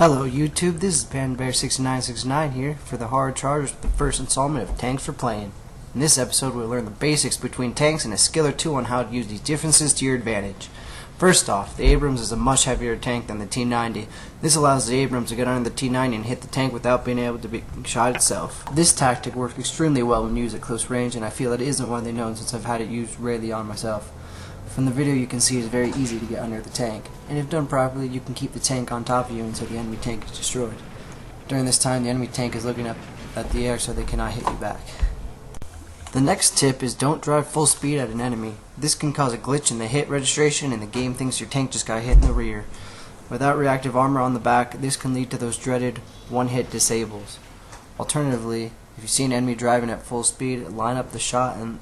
Hello YouTube, this is PandaBear6969 here for the Hard Chargers with the first installment of Tanks for Playing. In this episode we'll learn the basics between tanks and a skill or two on how to use these differences to your advantage. First off, the Abrams is a much heavier tank than the T-90. This allows the Abrams to get under the T-90 and hit the tank without being able to be shot itself. This tactic works extremely well when used at close range, and I feel it isn't widely known since I've had it used rarely on myself. From the video you can see it's very easy to get under the tank, and if done properly you can keep the tank on top of you until the enemy tank is destroyed. During this time the enemy tank is looking up at the air so they cannot hit you back. The next tip is don't drive full speed at an enemy. This can cause a glitch in the hit registration and the game thinks your tank just got hit in the rear. Without reactive armor on the back, this can lead to those dreaded one-hit disables. Alternatively, if you see an enemy driving at full speed, line up the shot and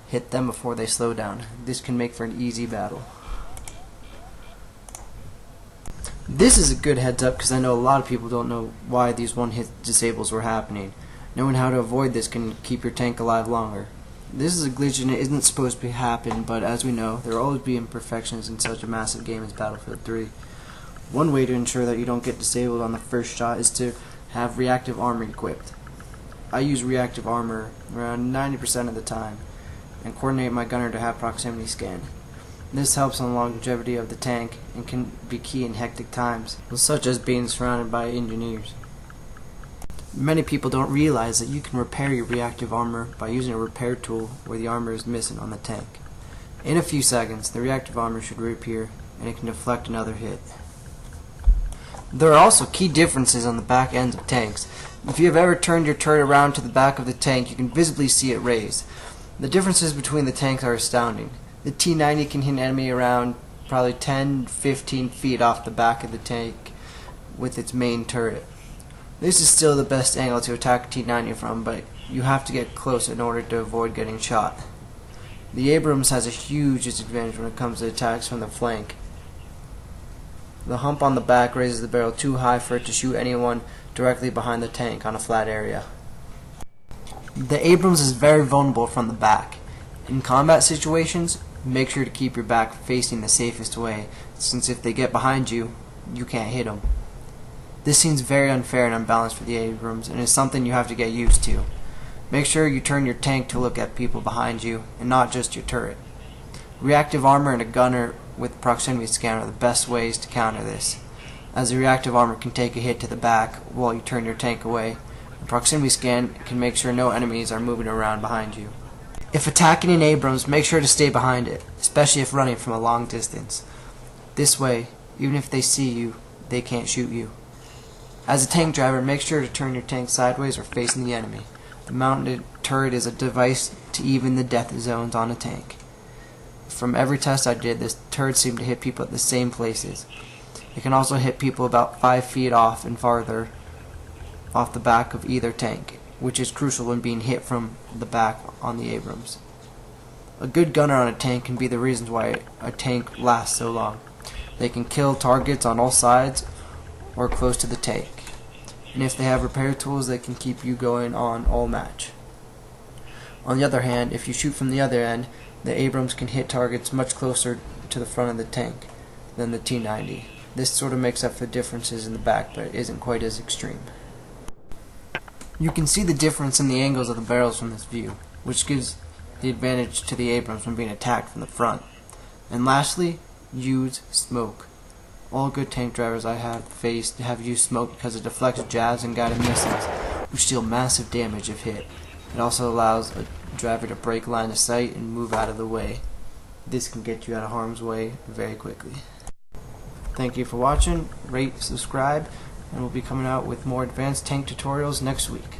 hit them before they slow down. This can make for an easy battle. This is a good heads up because I know a lot of people don't know why these one-hit disables were happening. Knowing how to avoid this can keep your tank alive longer. This is a glitch and it isn't supposed to happen, but as we know, there will always be imperfections in such a massive game as Battlefield 3. One way to ensure that you don't get disabled on the first shot is to have reactive armor equipped. I use reactive armor around 90% of the time and coordinate my gunner to have proximity scan. This helps on the longevity of the tank and can be key in hectic times, such as being surrounded by engineers. Many people don't realize that you can repair your reactive armor by using a repair tool where the armor is missing on the tank. In a few seconds, the reactive armor should reappear and it can deflect another hit. There are also key differences on the back ends of tanks. If you have ever turned your turret around to the back of the tank, you can visibly see it raised. The differences between the tanks are astounding. The T-90 can hit an enemy around probably 10-15 feet off the back of the tank with its main turret. This is still the best angle to attack a T-90 from, but you have to get close in order to avoid getting shot. The Abrams has a huge disadvantage when it comes to attacks from the flank. The hump on the back raises the barrel too high for it to shoot anyone directly behind the tank on a flat area. The Abrams is very vulnerable from the back. In combat situations, make sure to keep your back facing the safest way, since if they get behind you, you can't hit them. This seems very unfair and unbalanced for the Abrams, and is something you have to get used to. Make sure you turn your tank to look at people behind you, and not just your turret. Reactive armor and a gunner with proximity scan are the best ways to counter this, as the reactive armor can take a hit to the back while you turn your tank away. A proximity scan can make sure no enemies are moving around behind you. If attacking an Abrams, make sure to stay behind it, especially if running from a long distance. This way, even if they see you, they can't shoot you. As a tank driver, make sure to turn your tank sideways or facing the enemy. The mounted turret is a device to even the death zones on a tank. From every test I did, this turret seemed to hit people at the same places. It can also hit people about 5 feet off and farther off the back of either tank, which is crucial when being hit from the back on the Abrams. A good gunner on a tank can be the reasons why a tank lasts so long. They can kill targets on all sides or close to the tank, and if they have repair tools they can keep you going on all match. On the other hand, if you shoot from the other end, the Abrams can hit targets much closer to the front of the tank than the T-90. This sort of makes up for the differences in the back, but it isn't quite as extreme. You can see the difference in the angles of the barrels from this view, which gives the advantage to the Abrams when being attacked from the front. And lastly, use smoke. All good tank drivers I have faced have used smoke because it deflects jabs and guided missiles, which deal massive damage if hit. It also allows a driver to break line of sight and move out of the way. This can get you out of harm's way very quickly. Thank you for watching. Rate, subscribe, and we'll be coming out with more advanced tank tutorials next week.